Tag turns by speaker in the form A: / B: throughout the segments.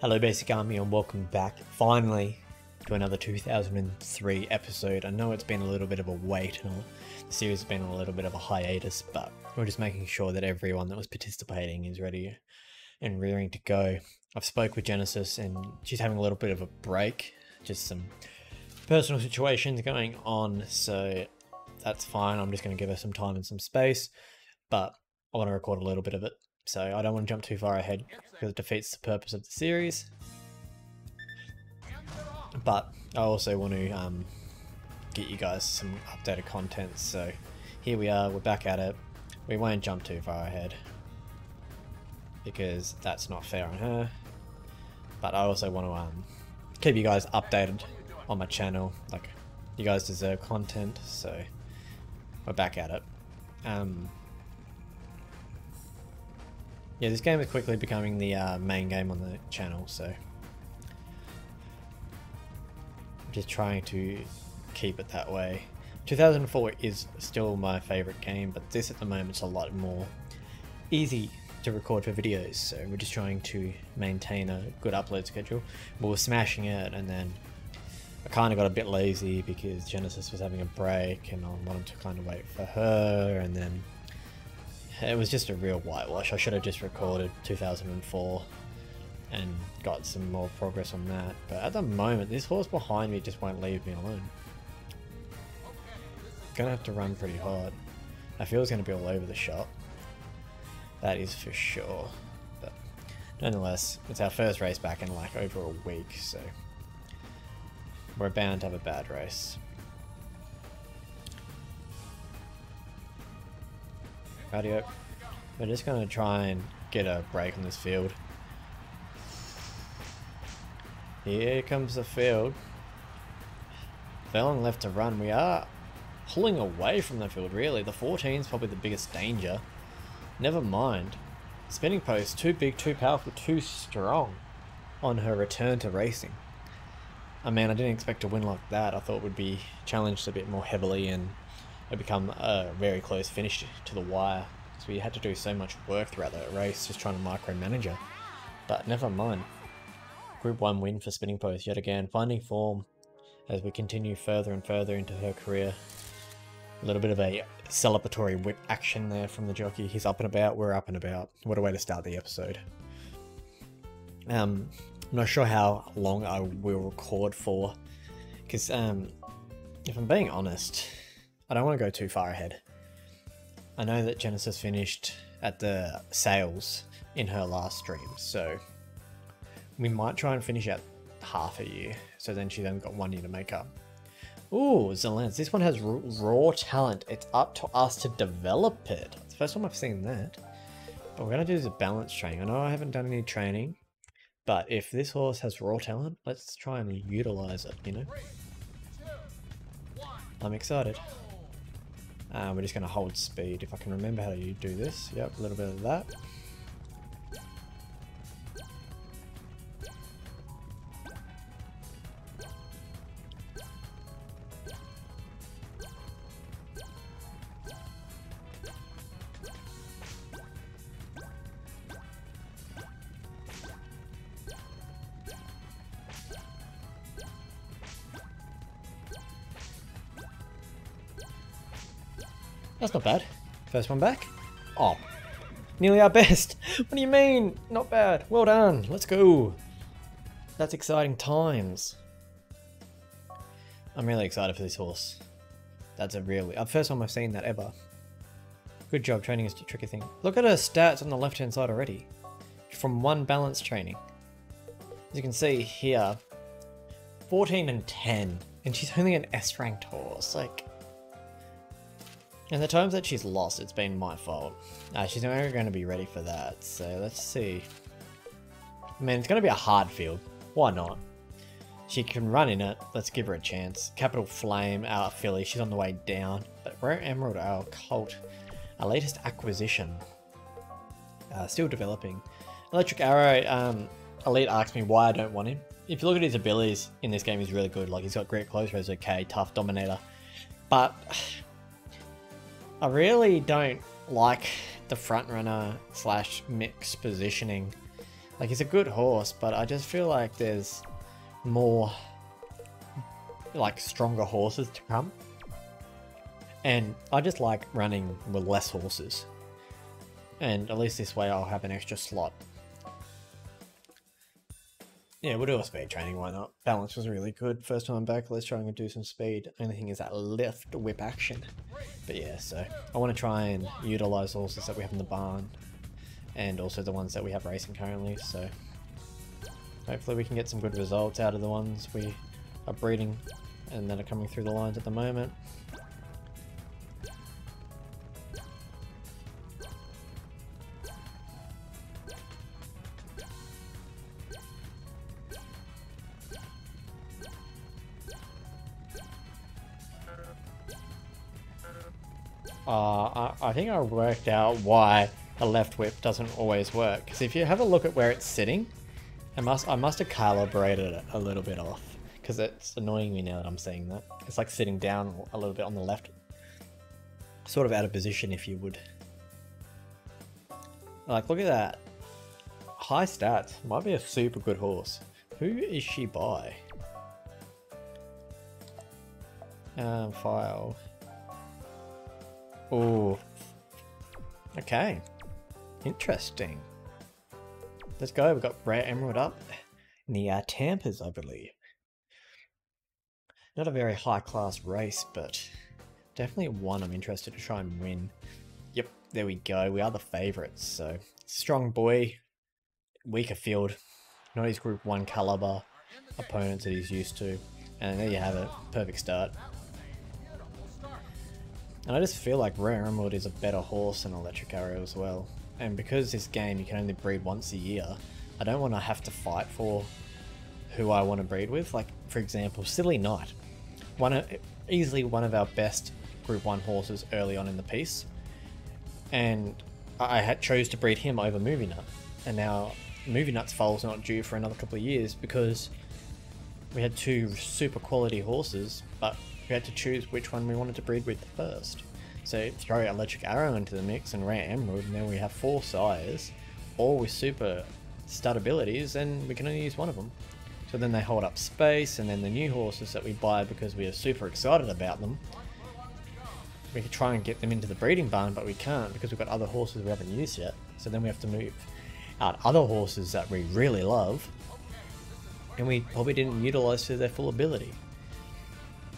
A: Hello Basic Army and welcome back finally to another 2003 episode. I know it's been a little bit of a wait and the series has been on a little bit of a hiatus, but we're just making sure that everyone that was participating is ready and rearing to go. I've spoke with Genesis and she's having a little bit of a break, just some personal situations going on, so that's fine. I'm just going to give her some time and some space, but I want to record a little bit of it. So I don't want to jump too far ahead because it defeats the purpose of the series. But I also want to get you guys some updated content. So here we are, we're back at it. We won't jump too far ahead because that's not fair on her. But I also want to keep you guys updated on my channel. Like, you guys deserve content, so we're back at it. Yeah, this game is quickly becoming the main game on the channel, so I'm just trying to keep it that way. 2004 is still my favourite game, but this at the moment is a lot more easy to record for videos, so we're just trying to maintain a good upload schedule. We were smashing it, and then I kind of got a bit lazy because Genesis was having a break and I wanted to kind of wait for her, and then it was just a real whitewash. I should have just recorded 2004 and got some more progress on that. But at the moment, this horse behind me just won't leave me alone. Gonna have to run pretty hard. I feel it's gonna be all over the shop. That is for sure. But nonetheless, it's our first race back in like over a week, so we're bound to have a bad race. Radio. We're just going to try and get a break on this field. Here comes the field. Furlong left to run. We are pulling away from the field, really. The 14 is probably the biggest danger. Never mind. Spinning post, too big, too powerful, too strong on her return to racing. I mean, I didn't expect to win like that. I thought we'd be challenged a bit more heavily and it become a very close finish to the wire. So we had to do so much work throughout that race just trying to micromanage her. But never mind. Group 1 win for Spinning Post yet again, finding form as we continue further and further into her career. A little bit of a celebratory whip action there from the jockey. He's up and about, we're up and about. What a way to start the episode. I'm not sure how long I will record for, because if I'm being honest, I don't want to go too far ahead. I know that Genesis finished at the sales in her last stream, so we might try and finish at half a year, so then she's only got 1 year to make up. Ooh, Zelance, this one has raw talent. It's up to us to develop it. It's the first time I've seen that. But we're going to do the balance training. I know I haven't done any training, but if this horse has raw talent, let's try and utilize it, you know? I'm excited. We're just going to hold speed. If I can remember how to do this. Yep, a little bit of that. That's not bad. First one back. Oh, nearly our best. What do you mean? Not bad. Well done. Let's go. That's exciting times. I'm really excited for this horse. That's a really first time I've seen that ever. Good job. Training is a tricky thing. Look at her stats on the left hand side already. From one balance training. As you can see here, 14 and 10. And she's only an S ranked horse. Like, and the times that she's lost, it's been my fault. She's never going to be ready for that, so let's see. I mean, it's going to be a hard field. Why not? She can run in it. Let's give her a chance. Capital Flame, our filly. She's on the way down. But Rare Emerald, our colt. Our latest acquisition. Still developing. Electric Arrow, Elite asked me why I don't want him. If you look at his abilities in this game, he's really good. Like, he's got great close range, okay, tough, dominator. But I really don't like the front runner slash mix positioning Like, he's a good horse, but I just feel like there's more, like, stronger horses to come. And I just like running with less horses. And at least this way I'll have an extra slot. Yeah, we'll do a speed training, why not? Balance was really good. First time back, let's try and do some speed. Only thing is that left whip action. But yeah, so I want to try and utilise horses that we have in the barn. And also the ones that we have racing currently, so hopefully we can get some good results out of the ones we are breeding and that are coming through the lines at the moment. I think I worked out why a left whip doesn't always work. Because if you have a look at where it's sitting, I must have calibrated it a little bit off. Because it's annoying me now that I'm saying that. It's like sitting down a little bit on the left. Sort of out of position, if you would. Like, look at that. High stats. Might be a super good horse. Who is she by? File. Oh. Okay. Interesting. Let's go. We've got Rare Emerald up in the Tampers, I believe. Not a very high class race, but definitely one I'm interested to try and win. Yep, there we go. We are the favourites. So strong boy, weaker field, not his Group 1 caliber opponents that he's used to. And there you have it. Perfect start. And I just feel like Rare Emerald is a better horse than Electric Arrow as well. And because this game you can only breed once a year, I don't want to have to fight for who I want to breed with. Like, for example, Silly Knight. Easily one of our best Group 1 horses early on in the piece. And I chose to breed him over Movie Nut. And now Movie Nut's foal's not due for another couple of years because we had two super quality horses, but we had to choose which one we wanted to breed with first. So throw Electric Arrow into the mix and Rare Emerald, and then we have 4 sires, all with super stud abilities, and we can only use one of them. So then they hold up space, and then the new horses that we buy because we are super excited about them, we could try and get them into the breeding barn, but we can't because we've got other horses we haven't used yet. So then we have to move out other horses that we really love, and we probably didn't utilise to their full ability.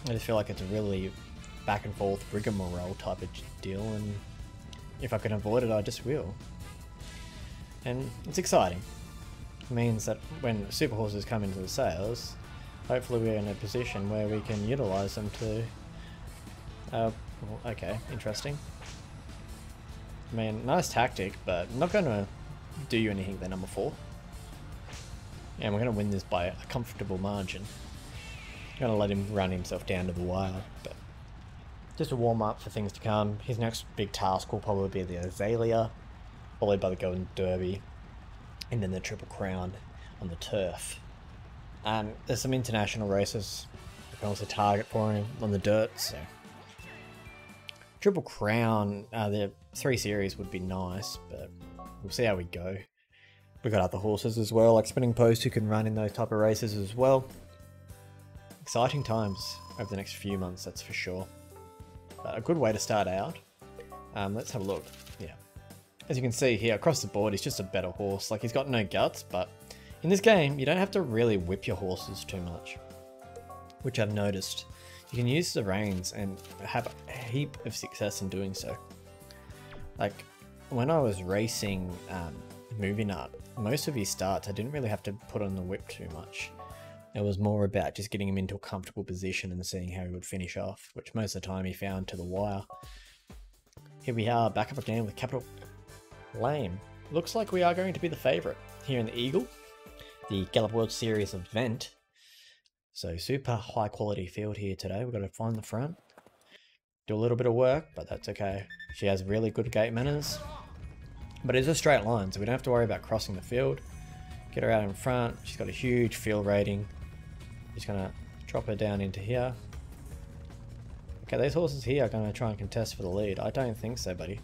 A: I just feel like it's a really back and forth rigmarole type of deal, and if I can avoid it I just will. And it's exciting. It means that when super horses come into the sales, hopefully we're in a position where we can utilise them to... okay, interesting. I mean, nice tactic, but not going to do you anything there, number 4. And we're going to win this by a comfortable margin. Gonna let him run himself down to the wire, but just a warm up for things to come. His next big task will probably be the Azalea, followed by the Golden Derby, and then the Triple Crown on the turf. There's some international races we can also target for him on the dirt, so Triple Crown, the 3 series would be nice, but we'll see how we go. We've got other horses as well, like Spinning Post, who can run in those type of races as well. Exciting times over the next few months, that's for sure. But a good way to start out. Let's have a look. Yeah, as you can see here across the board, he's just a better horse. Like, he's got no guts, but in this game you don't have to really whip your horses too much, which I've noticed. You can use the reins and have a heap of success in doing so. Like when I was racing Movie Nut, most of his starts I didn't really have to put on the whip too much. It was more about just getting him into a comfortable position and seeing how he would finish off, which most of the time he found to the wire. Here we are, back up again with Capital Lame. Looks like we are going to be the favourite here in the Eagle, the Gallop World Series event. So super high quality field here today. We've got to find the front, do a little bit of work, but that's okay. She has really good gate manners, but it's a straight line, so we don't have to worry about crossing the field. Get her out in front. She's got a huge field rating. Just gonna drop her down into here. Okay, these horses here are gonna try and contest for the lead. I don't think so, buddy.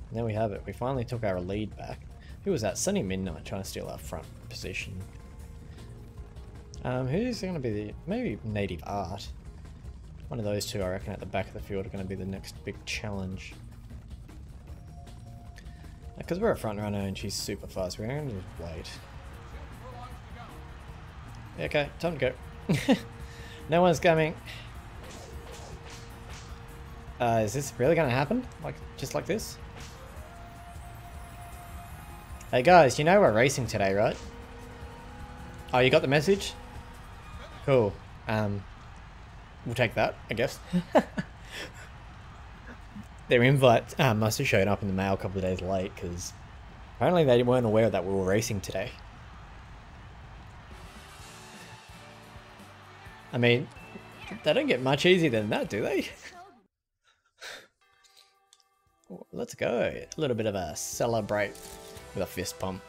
A: And there we have it. We finally took our lead back. Who was that? Sunny Midnight trying to steal our front position. Who's going to be the... maybe Native Art. One of those two, I reckon, at the back of the field are going to be the next big challenge. Because we're a front runner and she's super fast, we're going to just wait. Okay, time to go. No one's coming. Is this really going to happen? Like, just like this? Hey guys, you know we're racing today, right? Oh, you got the message? Cool. We'll take that, I guess. Their invite must have shown up in the mail a couple of days late, because apparently they weren't aware that we were racing today. I mean, they don't get much easier than that, do they? Let's go. A little bit of a celebrate with a fist pump.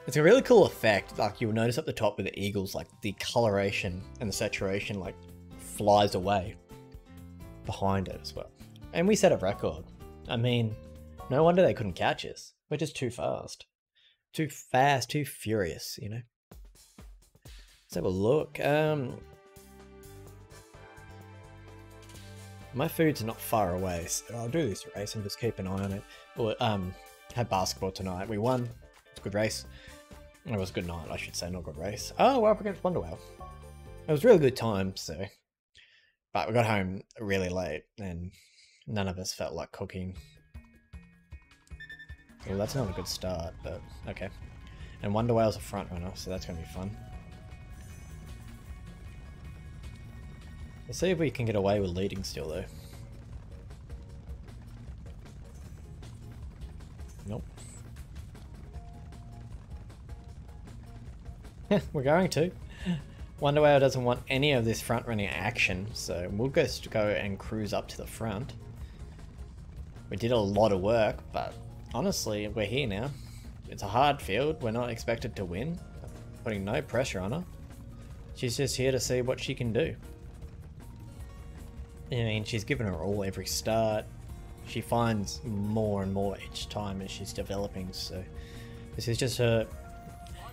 A: It's a really cool effect. Like, you'll notice at the top with the eagles, like the coloration and the saturation like flies away behind it as well. And we set a record. I mean, no wonder they couldn't catch us. We're just too fast. Too fast, too furious, you know? Let's have a look. My food's not far away, so I'll do this race and just keep an eye on it. We'll have basketball tonight. We won. It's a good race. It was a good night, I should say, not a good race. Oh, we're up against Wonderwell. It was a really good time, so... But we got home really late, and none of us felt like cooking. Well, that's not a good start, but okay. And Wonderwell's a front runner, so that's going to be fun. Let's see if we can get away with leading still, though. Nope. We're going to. Wonderwell doesn't want any of this front running action, so we'll just go and cruise up to the front. We did a lot of work, but honestly, we're here now. It's a hard field, we're not expected to win. Putting no pressure on her. She's just here to see what she can do. I mean, she's given her all every start. She finds more and more each time as she's developing, so this is just her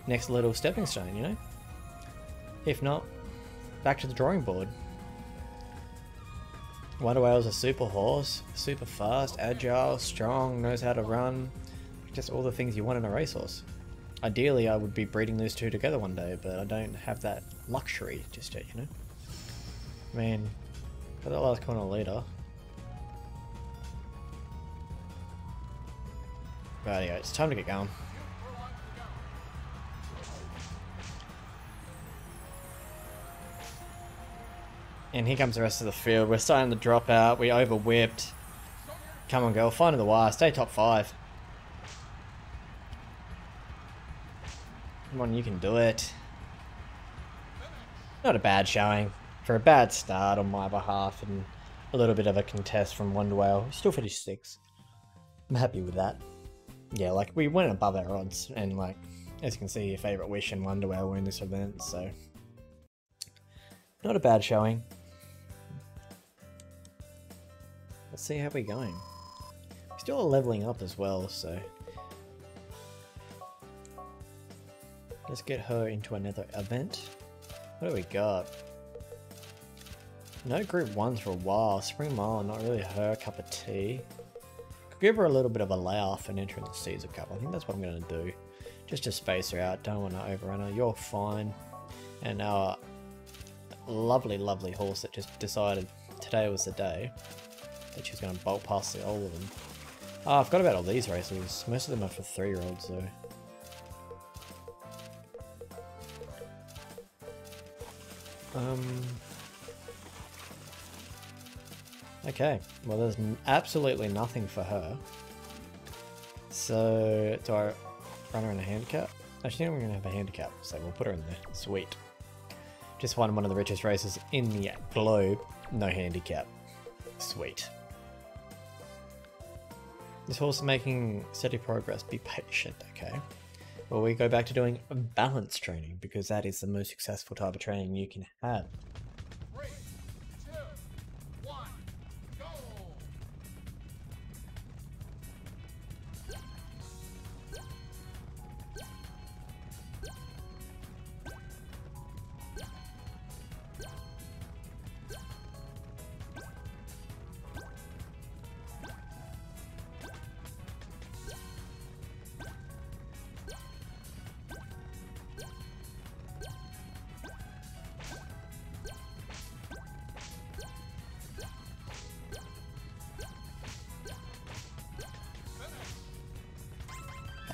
A: next little stepping stone, you know? If not, back to the drawing board. Wonderwell's a super horse, super fast, agile, strong, knows how to run. Just all the things you want in a racehorse. Ideally, I would be breeding those two together one day, but I don't have that luxury just yet, you know? I mean, got that last corner leader. Right, yeah, it's time to get going. And here comes the rest of the field. We're starting to drop out. We over whipped. Come on, girl. Find the wire. Stay top 5. Come on, you can do it. Not a bad showing. For a bad start on my behalf and a little bit of a contest from Wonderwell. Still finished 6th. I'm happy with that. Yeah, like, we went above our odds. And, like, as you can see, your favourite Wish and Wonderwell were in this event, so... Not a bad showing. Let's see how we're going. Still leveling up as well, so... Let's get her into another event. What do we got? No group 1s for a while. Spring Mile, not really her cup of tea. Could give her a little bit of a layoff and enter in the Caesar Cup. I think that's what I'm going to do. Just to space her out. Don't want to overrun her. You're fine. And our lovely, lovely horse that just decided today was the day that she's going to bolt past all of them. Oh, I forgot about all these races. Most of them are for 3-year-olds though. Okay, well there's absolutely nothing for her. So, do I run her in a handicap? Actually, we're going to have a handicap, so we'll put her in there. Sweet. Just won one of the richest races in the globe. No handicap. Sweet. This horse is making steady progress. Be patient, okay? Well, we go back to doing balance training because that is the most successful type of training you can have.
B: 3, 2, 1, go!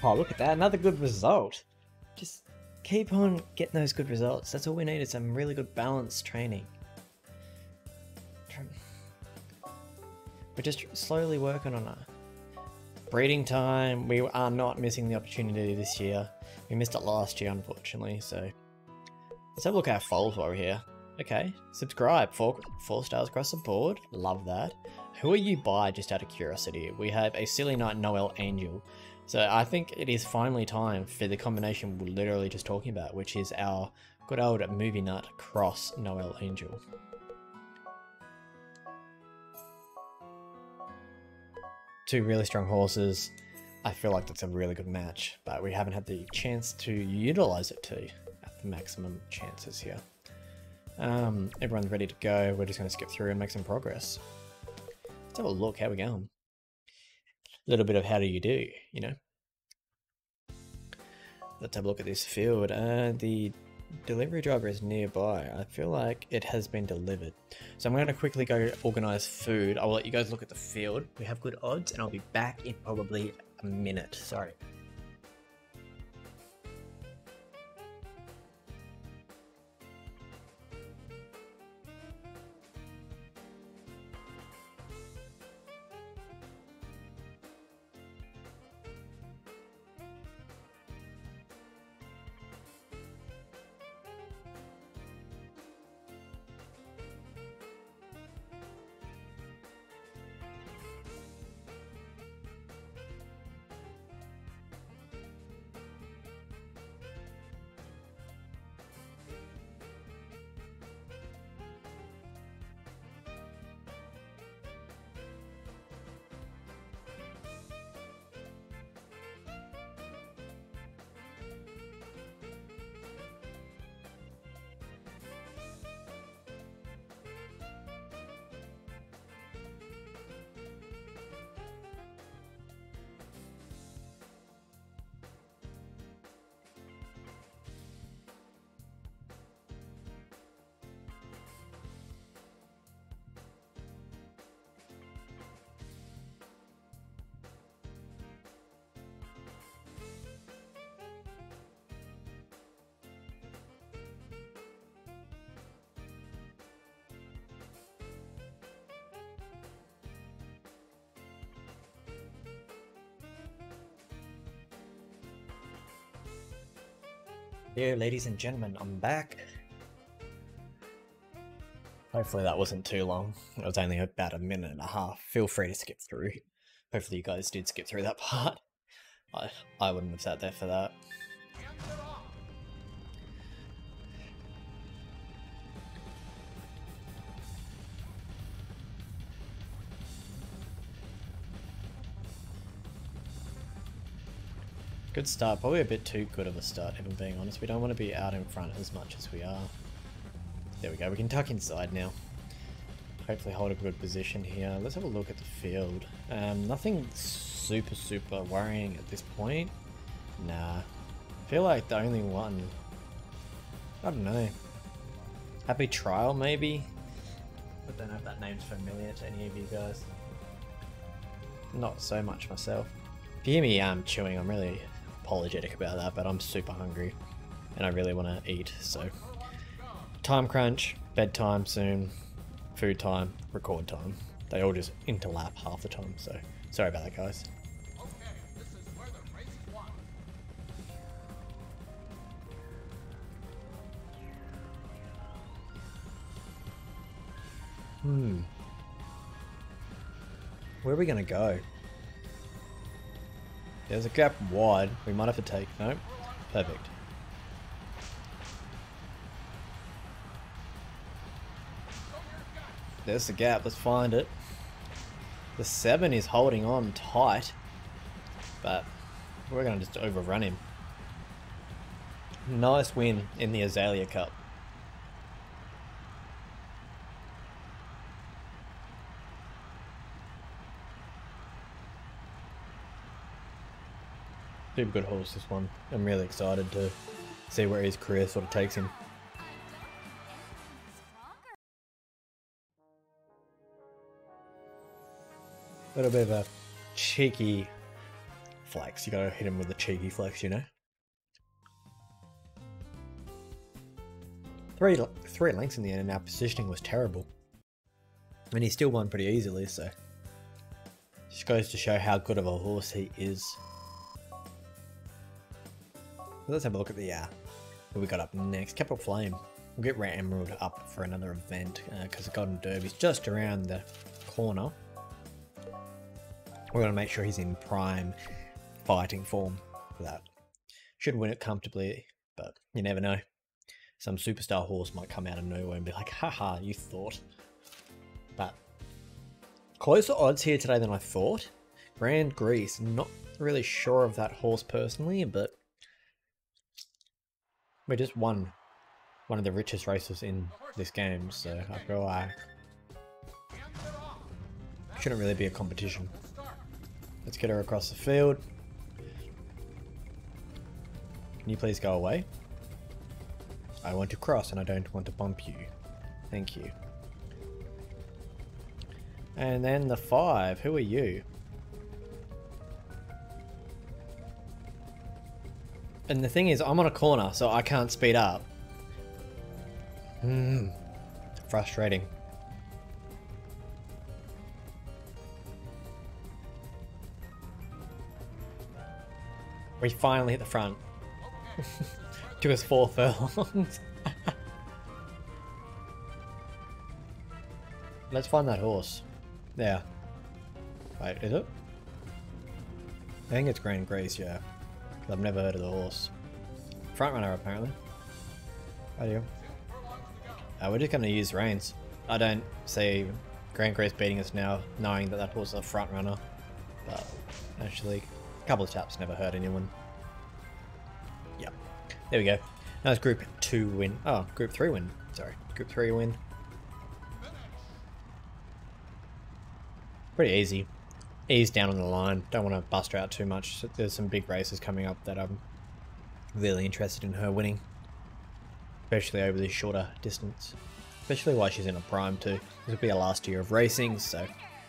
A: Oh, look at that, another good result. Just keep on getting those good results. That's all we need, is some really good balanced training. We're just slowly working on our breeding time. We are not missing the opportunity this year. We missed it last year, unfortunately, so let's have a look at our foals while we're here. Okay, subscribe, 4 stars across the board, love that. Who are you by, just out of curiosity? We have a Silly Night Noel Angel. So I think it is finally time for the combination we're literally just talking about, which is our good old movie nut cross Noel Angel. Two really strong horses. I feel like that's a really good match, but we haven't had the chance to utilize it to at the maximum chances here. Everyone's ready to go. We're just going to skip through and make some progress. Let's have a look. How we going? A little bit of how do you do, you know? Let's have a look at this field. The delivery driver is nearby. I feel like it has been delivered. So I'm going to quickly go organize food. I will let you guys look at the field. We have good odds, and I'll be back in probably a minute. Sorry. Here, ladies and gentlemen, I'm back. Hopefully that wasn't too long. It was only about a minute and a half. Feel free to skip through. Hopefully you guys did skip through that part. I wouldn't have sat there for that. Good start, probably a bit too good of a start, if I'm being honest. We don't want to be out in front as much as we are. There we go, we can tuck inside now. Hopefully hold a good position here. Let's have a look at the field. Nothing super worrying at this point. Nah. I feel like the only one... I don't know. Happy Trial, maybe? I don't know if that name's familiar to any of you guys. Not so much myself. If you hear me chewing, I'm really apologetic about that, but I'm super hungry and I really want to eat, so time crunch, bedtime soon, food time, record time. They all just interlap half the time, so sorry about that, guys.
B: Okay, this is where the race is won.
A: Where are we gonna go? There's a gap wide. We might have to take... Nope. Perfect. There's the gap. Let's find it. The 7 is holding on tight. But we're going to just overrun him. Nice win in the Azalea Cup. Super good horse, this one. I'm really excited to see where his career sort of takes him. A little bit of a cheeky flex. You gotta hit him with the cheeky flex, you know? Three lengths in the end and our positioning was terrible. And he still won pretty easily, so... Just goes to show how good of a horse he is. Let's have a look at the what we got up next. Capital Flame. We'll get Rare Emerald up for another event because the Golden Derby's just around the corner. We're going to make sure he's in prime fighting form for that. Should win it comfortably, but you never know. Some superstar horse might come out of nowhere and be like, haha, you thought. But closer odds here today than I thought. Grand Grease, not really sure of that horse personally, but we just won one of the richest races in this game, so I feel like shouldn't really be a competition. Let's get her across the field. Can you please go away? I want to cross and I don't want to bump you. Thank you. And then the 5, who are you? And the thing is, I'm on a corner, so I can't speed up. Frustrating. We finally hit the front. Took us 4 furlongs. Let's find that horse. There. Wait, is it? I think it's Grand Grace, yeah. I've never heard of the horse. Front runner, apparently. How do you? We're just going to use reins. I don't see Grand Grace beating us now, knowing that that horse is a front runner. But actually, a couple of taps, never hurt anyone. Yep. There we go. Nice Group 2 win. Oh, Group 3 win. Sorry. Group 3 win. Pretty easy. Ease down on the line. Don't want to bust her out too much. There's some big races coming up that I'm really interested in her winning. Especially over this shorter distance. Especially while she's in a prime too. This will be her last year of racing, so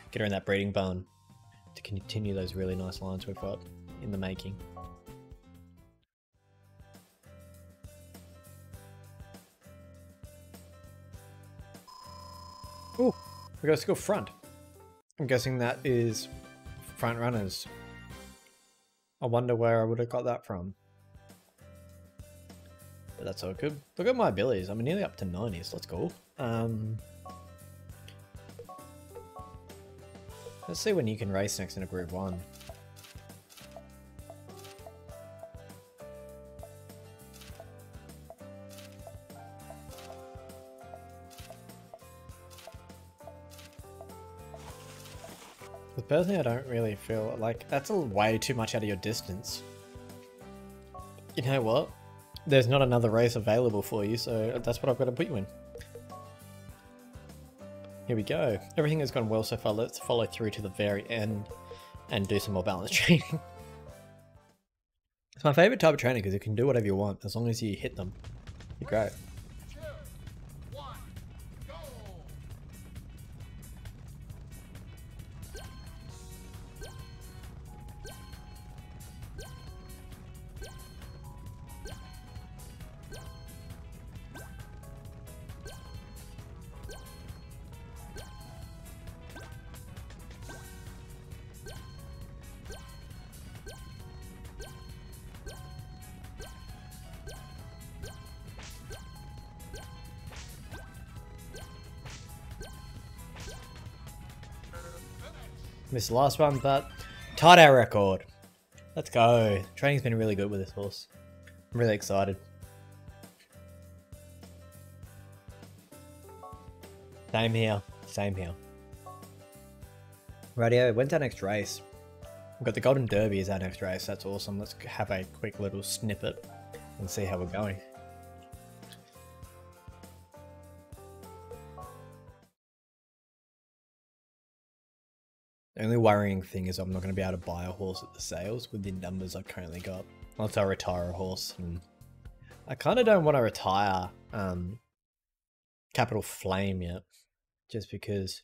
A: get her in that breeding barn to continue those really nice lines we've got in the making. Ooh, we got a skill front. I'm guessing that is front runners. I wonder where I would have got that from. But that's all good. Look at my abilities. I'm nearly up to 90s. Let's go. Let's see when you can race next in a Group 1. But personally, I don't really feel like that's way too much out of your distance. You know what? There's not another race available for you, so that's what I've got to put you in. Here we go. Everything has gone well so far. Let's follow through to the very end and do some more balance training. It's my favorite type of training because you can do whatever you want as long as you hit them. You're great.
B: 2, 1, go!
A: Missed the last one, but tied our record. Let's go. Training's been really good with this horse. I'm really excited. Same here. Same here. Rightio, when's our next race? We've got the Golden Derby as our next race. That's awesome. Let's have a quick little snippet and see how we're going. The only worrying thing is I'm not going to be able to buy a horse at the sales with the numbers I currently got. Once I retire a horse. And I kind of don't want to retire Capital Flame yet. Just because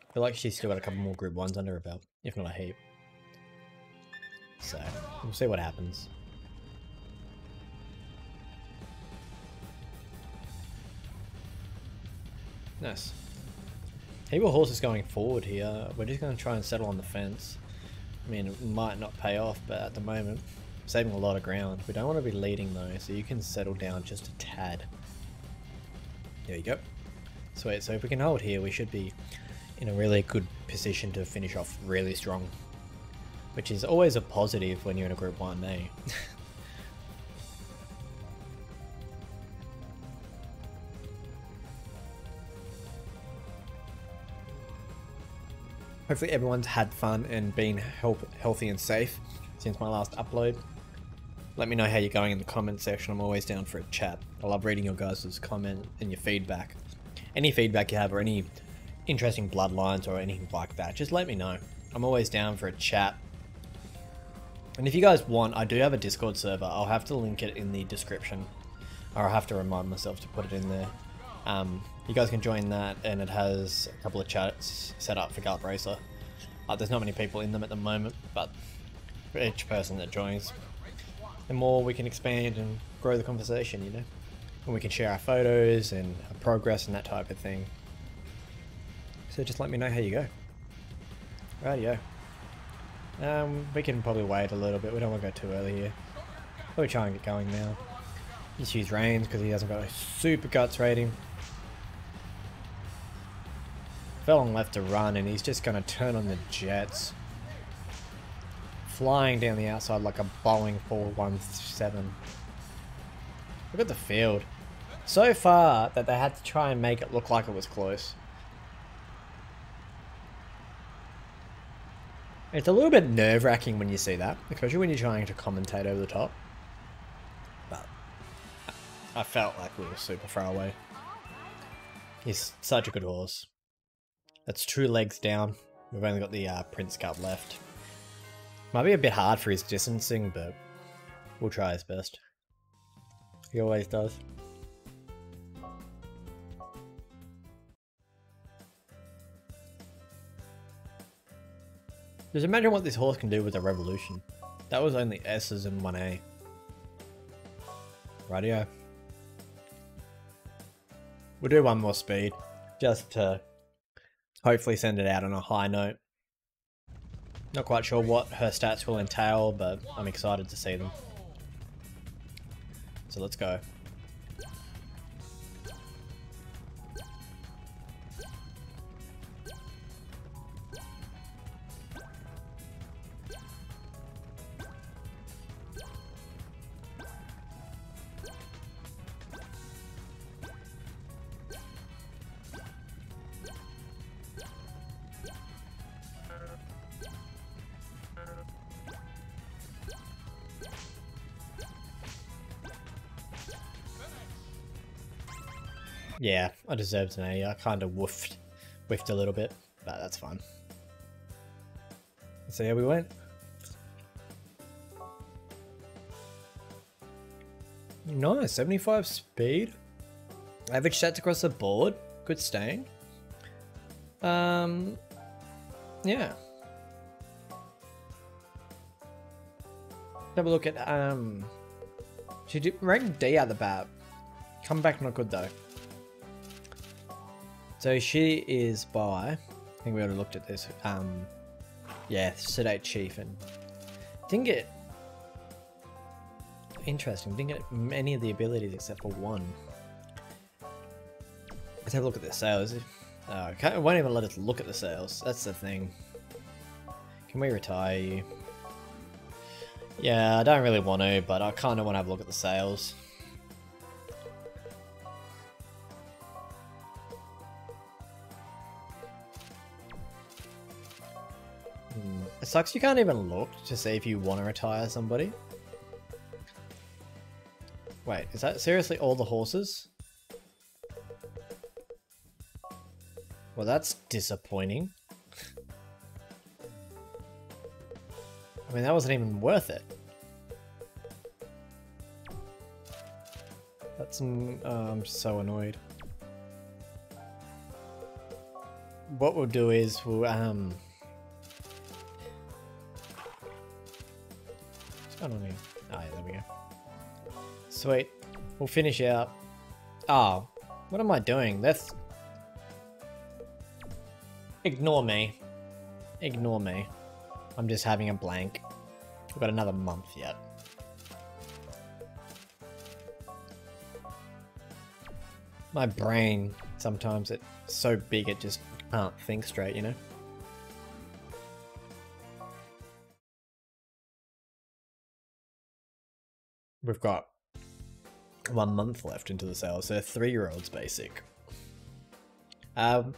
A: I feel like she's still got a couple more Group 1s under her belt. If not a heap. So we'll see what happens. Nice. Heap of horses going forward here. We're just going to try and settle on the fence. I mean, it might not pay off, but at the moment, saving a lot of ground. We don't want to be leading though, so you can settle down just a tad. There you go. Sweet, so if we can hold here, we should be in a really good position to finish off really strong. Which is always a positive when you're in a Group 1A. Hopefully everyone's had fun and been healthy and safe since my last upload. Let me know how you're going in the comment section. I'm always down for a chat. I love reading your guys' comment and your feedback. Any feedback you have or any interesting bloodlines or anything like that, just let me know. I'm always down for a chat. And if you guys want, I do have a Discord server. I'll have to link it in the description. Or I'll have to remind myself to put it in there. You guys can join that, and it has a couple of chats set up for Gallop Racer. There's not many people in them at the moment, but for each person that joins, the more we can expand and grow the conversation, you know? And we can share our photos and our progress and that type of thing. So just let me know how you go. Rightio. We can probably wait a little bit. We don't want to go too early here. Probably try and get going now. Just use Reigns because he hasn't got a super guts rating. Fellon left to run and he's just going to turn on the jets. Flying down the outside like a Boeing 417. Look at the field. So far that they had to try and make it look like it was close. It's a little bit nerve-wracking when you see that, especially when you're trying to commentate over the top. But I felt like we were super far away. He's such a good horse. That's 2 legs down. We've only got the Prince Cup left. Might be a bit hard for his distancing, but we'll try his best. He always does. Just imagine what this horse can do with a revolution. That was only S's in 1A. Rightio. We'll do one more speed, just to hopefully send it out on a high note. Not quite sure what her stats will entail, but I'm excited to see them. So let's go. Yeah, I deserved an A. I kind of whiffed a little bit, but that's fine. So yeah, we went. Nice, 75 speed. Average stats across the board. Good staying. Yeah. Have a look at she did rank D out the bat. Come back not good though. So she is by, I think we already looked at this, yeah, Sedate Chief, and didn't get, interesting, didn't get any of the abilities except for one. Let's have a look at the sales. It won't even let us look at the sales, that's the thing. Can we retire you? Yeah, I don't really want to, but I kind of want to have a look at the sales. It sucks you can't even look to see if you want to retire somebody. Wait, is that seriously all the horses? Well, that's disappointing. I mean, that wasn't even worth it. That's... I'm so annoyed. What we'll do is we'll What's going on here? Oh yeah, there we go. Sweet. We'll finish out. Oh, what am I doing? That's... Ignore me. Ignore me. I'm just having a blank. We've got another month yet. My brain, sometimes it's so big it just can't think straight, you know? We've got 1 month left into the sale, so 3-year-olds basic. Ty,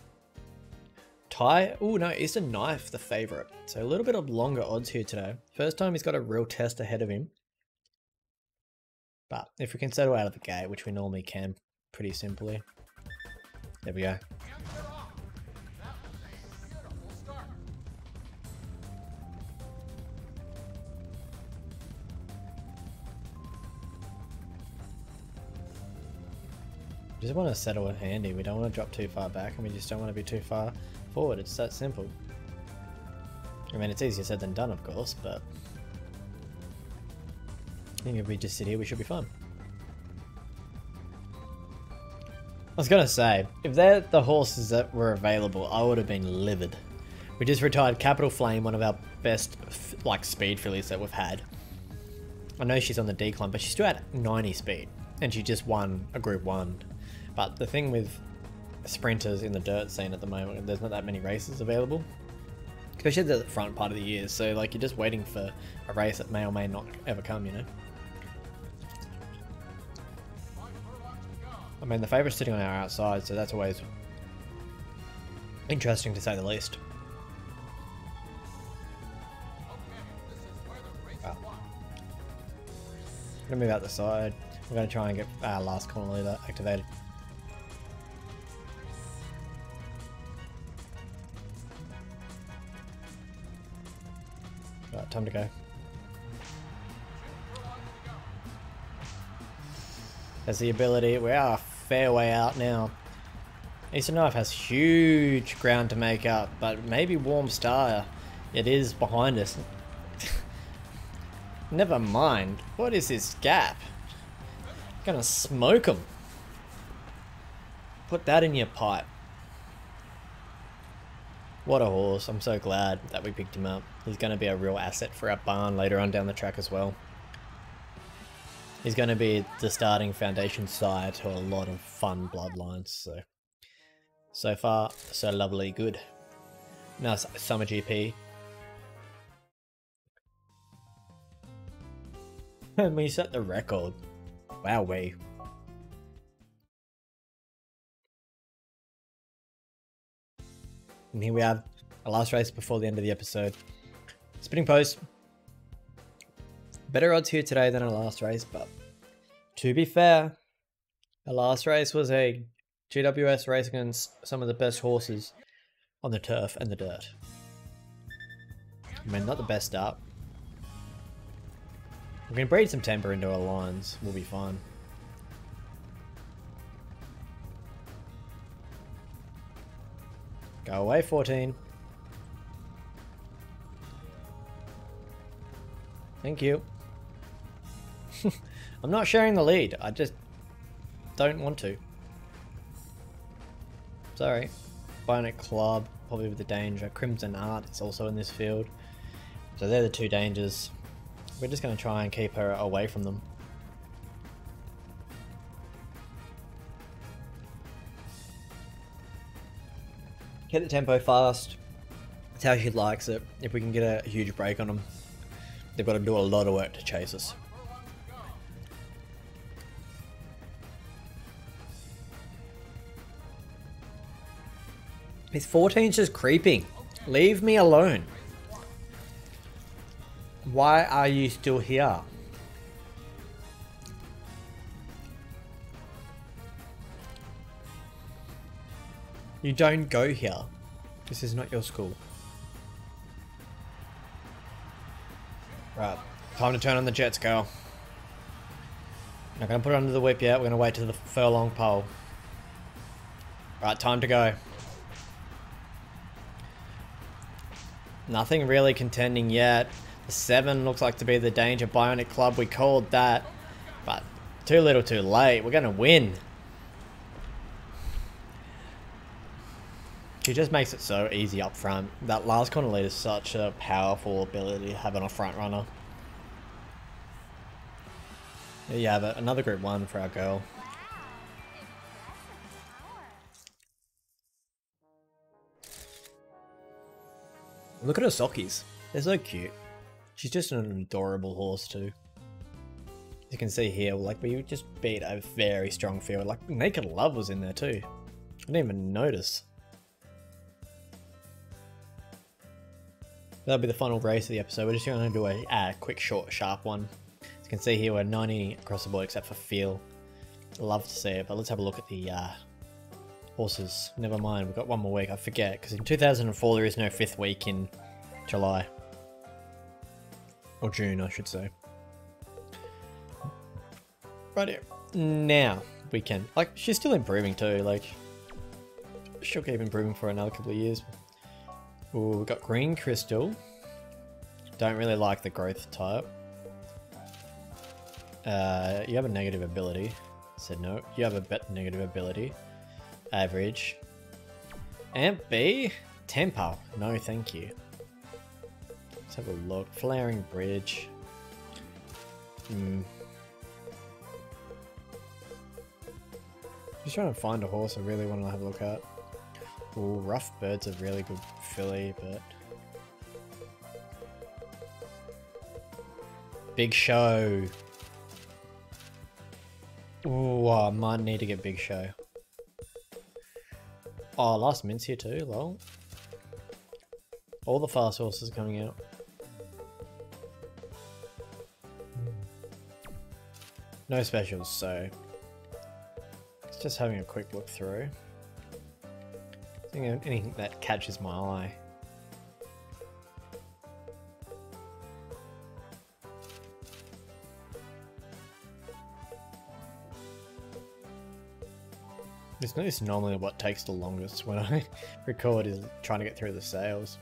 A: oh no, is a knife the favourite? So a little bit of longer odds here today. First time he's got a real test ahead of him. But if we can settle out of the gate, which we normally can pretty simply. There we go. We just want to settle it handy. We don't want to drop too far back, and we just don't want to be too far forward. It's that simple. I mean, it's easier said than done, of course, but I think if we just sit here, we should be fine. I was gonna say, if they're the horses that were available, I would have been livid. We just retired Capital Flame, one of our best like speed fillies that we've had. I know she's on the decline, but she's still at 90 speed, and she just won a Group 1. But the thing with sprinters in the dirt scene at the moment, there's not that many races available. Especially at the front part of the year, so like you're just waiting for a race that may or may not ever come, you know? I mean, the favourite's sitting on our outside, so that's always interesting to say the least. Oh. I'm gonna move out the side. We're gonna try and get our last corner leader activated. Right, time to go. There's the ability. We are a fair way out now. Eastern Knife has huge ground to make up, but maybe Warm Star. It is behind us. Never mind. What is this gap? Gonna smoke him. Put that in your pipe. What a horse. I'm so glad that we picked him up. He's going to be a real asset for our barn later on down the track as well. He's going to be the starting foundation side to a lot of fun bloodlines. So far, so lovely good. Now Summer GP. And we set the record. Wowee. And here we have our last race before the end of the episode. Spinning post. Better odds here today than our last race, but to be fair, our last race was a GWS race against some of the best horses on the turf and the dirt. I mean, not the best start. We can breed some temper into our lines. We'll be fine. Go away, 14. Thank you. I'm not sharing the lead. I just don't want to. Sorry. Bionic Club, probably with the danger. Crimson Art is also in this field. So they're the two dangers. We're just going to try and keep her away from them. Get the tempo fast. That's how she likes it. If we can get a huge break on them, they've got to do a lot of work to chase us. His 14's just creeping. Leave me alone. Why are you still here? You don't go here. This is not your school. Right, time to turn on the jets, girl. Not gonna put it under the whip yet. We're gonna wait till the furlong pole. Right, time to go. Nothing really contending yet. The 7 looks like to be the danger. Bionic Club, we called that. But too little too late. We're going to win. She just makes it so easy up front. That last corner lead is such a powerful ability to have on a front runner. There you have it. Another group 1 for our girl. Look at her sockies. They're so cute. She's just an adorable horse too. As you can see here, like we just beat a very strong field. Like Naked Love was in there too. I didn't even notice. That'll be the final race of the episode. We're just going to do a quick, short, sharp one. As you can see here, we're 90 across the board except for feel. Love to see it, but let's have a look at the horses. Never mind, we've got one more week. I forget, because in 2004 there is no 5th week in July. Or June, I should say. Right here. Now, we can... Like, she's still improving too. Like, she'll keep improving for another couple of years. Ooh, we've got Green Crystal. Don't really like the growth type. You have a negative ability. Said no. You have a negative ability. Average. Amp B. Temper. No, thank you. Let's have a look. Flaring Bridge. Just trying to find a horse I really want to have a look at. Ooh, Rough Bird's a really good filly, but... Big Show. Ooh, I might need to get Big Show. Oh, Last Mint's here too, lol. All the fast horses coming out. No specials, so... It's just having a quick look through. Anything that catches my eye. This is normally what takes the longest when I record, is trying to get through the sales.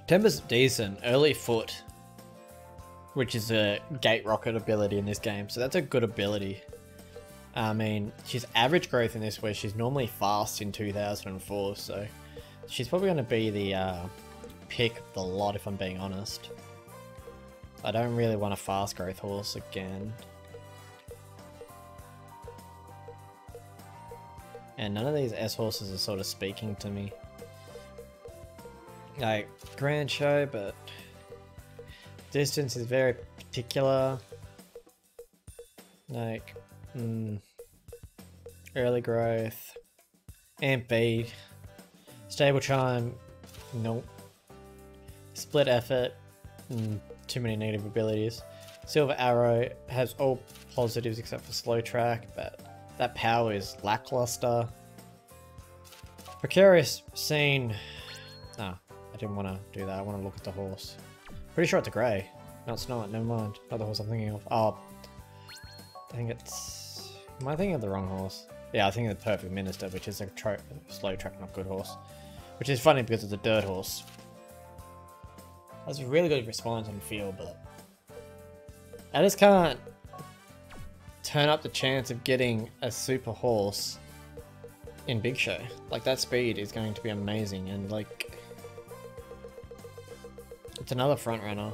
A: Temper's decent. Early Foot, which is a gate rocket ability in this game, so that's a good ability. I mean, she's average growth in this, where she's normally fast in 2004, so she's probably going to be the pick of the lot, if I'm being honest. I don't really want a fast growth horse again. And none of these S horses are sort of speaking to me. Like, Grand Show, but distance is very particular. Like, early growth, Amp B, Stable Chime, nope. Split Effort, too many negative abilities. Silver Arrow has all positives except for Slow Track, but that power is lackluster. Precarious Scene, I didn't want to do that, I want to look at the horse. Pretty sure it's a grey. No, it's not, never mind. Not the horse I'm thinking of. Oh, I think it's... Am I thinking of the wrong horse? Yeah, I think of the Perfect Minister, which is a slow track, not good horse. Which is funny because it's a dirt horse. That's a really good response and feel, but... I just can't turn up the chance of getting a super horse in Big Show. Like, that speed is going to be amazing, and like... It's another front runner.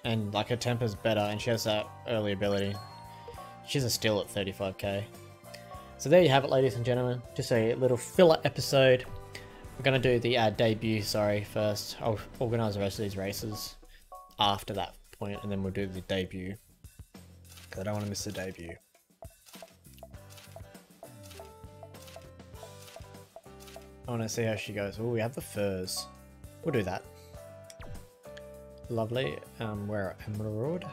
A: And like, her temper's better, and she has that early ability. She's a steal at 35k. So there you have it, ladies and gentlemen. Just a little filler episode. We're going to do the debut, first. I'll organise the rest of these races after that point, and then we'll do the debut. Because I don't want to miss the debut. I want to see how she goes. Oh, we have the furs. We'll do that. Lovely. We're at Emerald.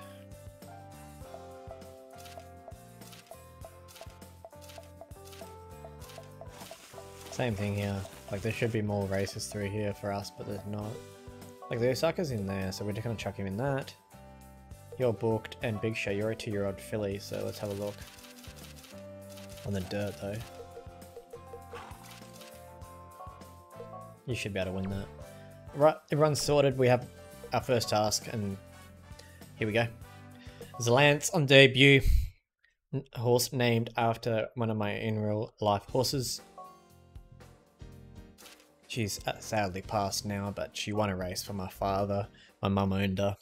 A: Same thing here. Like, there should be more races through here for us, but there's not. Like, the Osaka's in there, so we're just gonna chuck him in that. You're booked, and Big Show, you're a 2-year-old filly, so let's have a look. On the dirt, though. You should be able to win that. Right, everyone's sorted. We have our first task, and here we go. Zalance on debut. Horse named after one of my in real life horses. She's sadly passed now, but she won a race for my father. My mum owned her,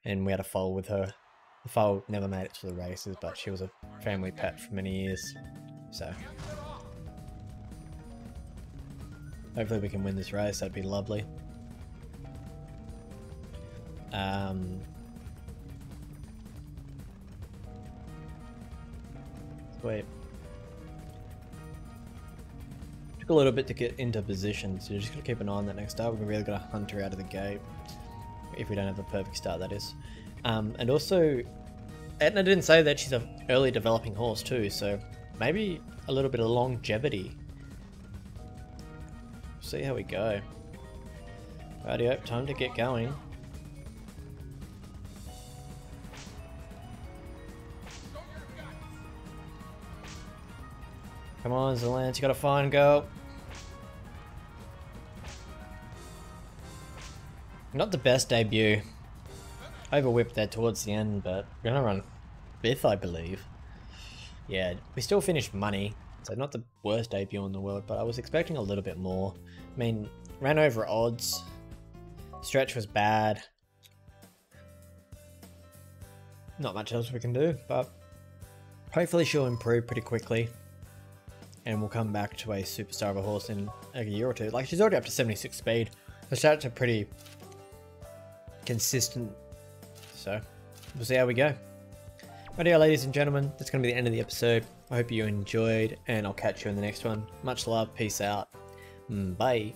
A: and we had a foal with her. The foal never made it to the races, but she was a family pet for many years. So hopefully we can win this race. That'd be lovely. Wait. Took a little bit to get into position, so you're just gonna keep an eye on that next start. We're really gonna hunt her out of the gate. If we don't have the perfect start, that is. And also, Etna didn't say that she's an early developing horse too, so maybe a little bit of longevity. See how we go. Rightio, time to get going. Come on, Zalance, you gotta find go. Not the best debut. Overwhipped there towards the end, but we're gonna run 5th, I believe. Yeah, we still finished money, so not the worst debut in the world, but I was expecting a little bit more. I mean, ran over odds. Stretch was bad. Not much else we can do, but hopefully she'll improve pretty quickly. And we'll come back to a superstar of a horse in a year or two. Like, she's already up to 76 speed. The stats are pretty consistent. So, we'll see how we go. Rightio, ladies and gentlemen, that's going to be the end of the episode. I hope you enjoyed, and I'll catch you in the next one. Much love, peace out, bye.